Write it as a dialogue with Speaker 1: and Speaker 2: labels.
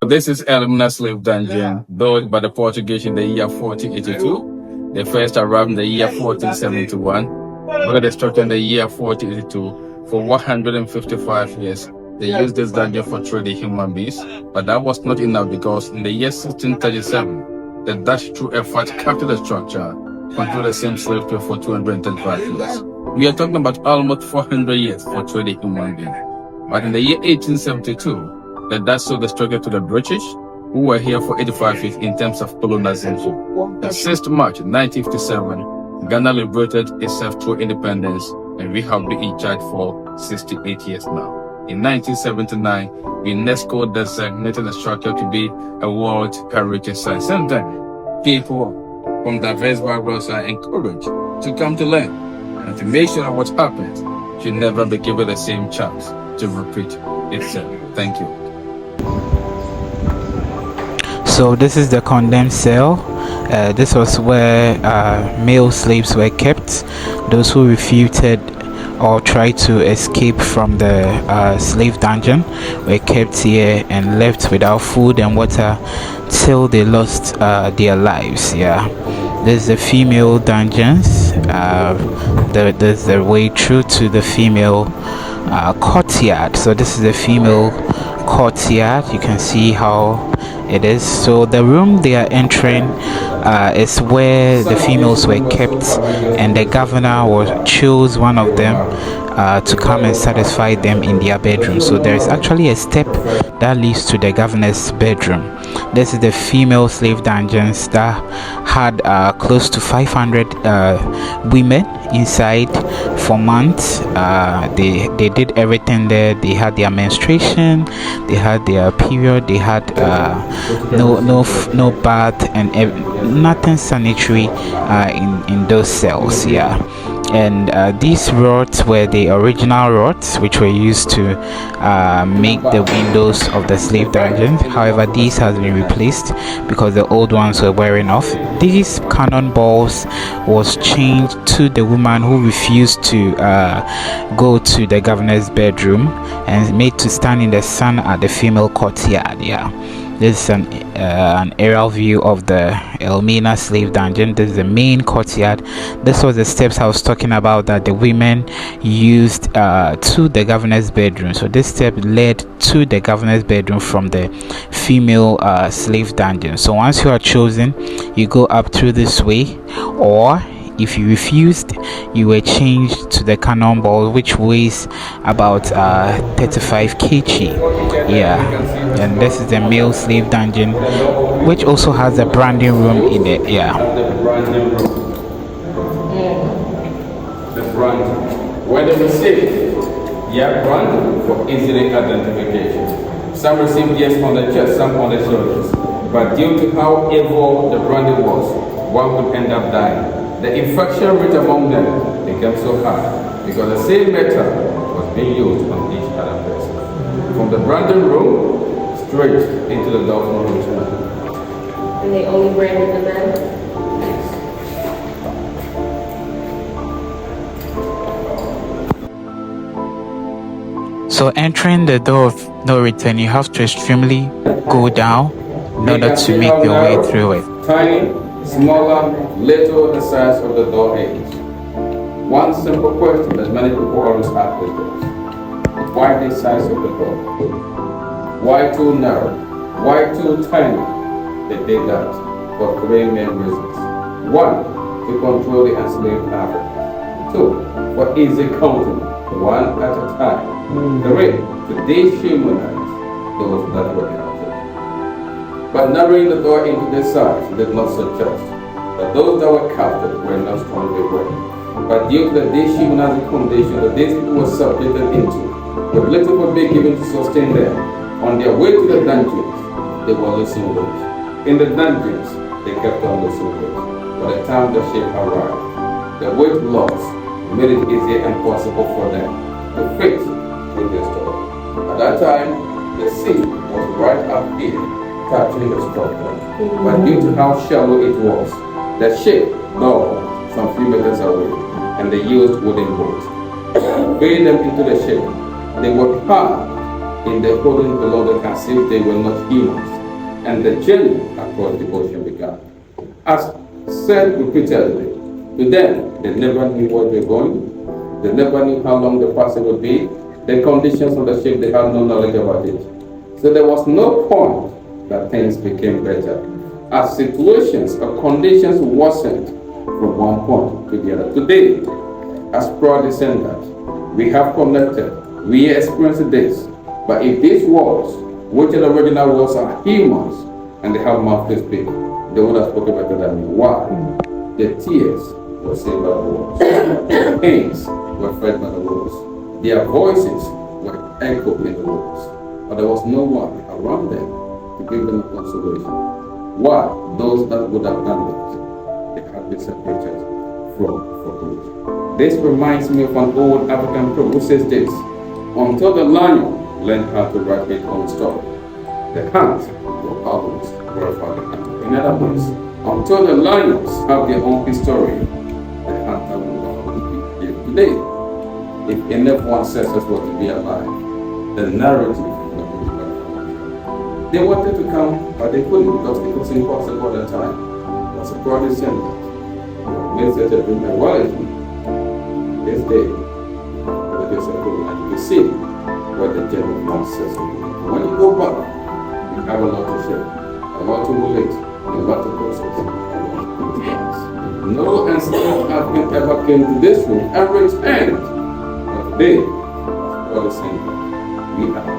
Speaker 1: This is Elmina Slave Dungeon, built by the Portuguese in the year 1482. They first arrived in the year 1471. Built the structure in the year 1482. For 155 years, they used this dungeon for trading human beings. But that was not enough because in the year 1637, the Dutch through effort captured the structure, controlled the same slave trade for 235 years. We are talking about almost 400 years for trading human beings. But in the year 1872, the Dutch sold the structure to the British, who were here for 85 years in terms of colonization. On 6th March 1957, Ghana liberated itself through independence, and we have been in charge for 68 years now. In 1979, UNESCO designated the structure to be a World Heritage Site. Since then, people from diverse backgrounds are encouraged to come to learn and to make sure that what happens should never be given the same chance to repeat itself. Thank you.
Speaker 2: So this is the Condemn Cell. This was where male slaves were kept. Those who refuted or tried to escape from the slave dungeon were kept here and left without food and water till they lost their lives. Yeah, this is the female dungeons. There's the way through to the female courtyard. So this is the female courtyard. You can see how it is. So the room they are entering is where the females were kept, and the governor chose one of them to come and satisfy them in their bedroom. So there is actually a step that leads to the governor's bedroom. This is the female slave dungeons that had close to 500 women inside for months. They did everything there. They had their menstruation, they had their period, they had no bath and nothing sanitary in those cells. Yeah. And these rods were the original rods which were used to make the windows of the slave dungeon. However, these has been replaced because the old ones were wearing off. These cannonballs was changed to the woman who refused to go to the governor's bedroom and made to stand in the sun at the female courtyard. Yeah. This is an aerial view of the Elmina Slave Dungeon. This is the main courtyard. This was the steps I was talking about that the women used to the governor's bedroom. So this step led to the governor's bedroom from the female slave dungeon. So once you are chosen, you go up through this way, or if you refused, you were changed to the cannonball, which weighs about 35 kg. Yeah, and this is the male slave dungeon, which also has a branding room in it. Yeah.
Speaker 1: The brand. Where does it say? Yeah, brand for easily identification. Some received yes on the chest, some on the shoulders. But due to how evil the branding was, one would end up dying. The infection rate among them became so high because the same metal was being used on each other person. From the branding room straight into the dolphin room.
Speaker 3: And they only branded the men?
Speaker 2: So entering the door of no return, you have to extremely go down in order to make your way through it.
Speaker 1: Tiny, smaller, little the size of the door is. One simple question that many people always ask is, why the size of the door? Why too narrow? Why too tiny? They did that for three main reasons. One, to control the enslaved Africans. Two, for easy counting, one at a time. Three, to dehumanize those that were captured. But narrowing the door into this size did not suggest that those that were captured were not strongly willing. But due to the dehumanizing condition that these people were subjected into, with little would be given to sustain them, on their way to the dungeons, they were losing weight. In the dungeons, they kept on losing weight. By the time the ship arrived, the weight loss made it easier and possible for them to fix with their story. At that time, the sea was right up here, touching the structure. But due to how shallow it was, the ship docked some few meters away, and they used wooden boats. Bringing them into the ship, they worked hard in the holding below the as if they were not humans, and the journey across the ocean began. As said repeatedly, to them, they never knew where they were going, they never knew how long the passage would be, the conditions of the ship, they had no knowledge about it. So there was no point that things became better, as situations or conditions worsened from one point to the other. Today, as proud descendants, we have connected, we experienced this, but if these words, which in the original words are humans, and they have mouth to speak, they would have spoken better than me. Why? The tears were saved by the words. The pains were fed by the words. Their voices were echoed in the words. But there was no one around them to give them a consolation. Why? Those that would have done it, they had been separated from for good. This reminds me of an old African proverb who says this: until the lion learned how to write its own story, the hunt will always glorify the hunter. In other words, until the lions have their own history, the hunter will always be here. Today, if enough one says us what to be alive, the narrative will be alive. They wanted to come, but they couldn't because it was impossible at the time. That's a proud descendant. Made such a dream and reality. This day, the disappointment, and you can see what the general one says. When you go back, you have a lot to share, a lot to relate, a lot to process, a lot to discuss. No enslaved African ever came to this room and returned. But today, what is saying, we are.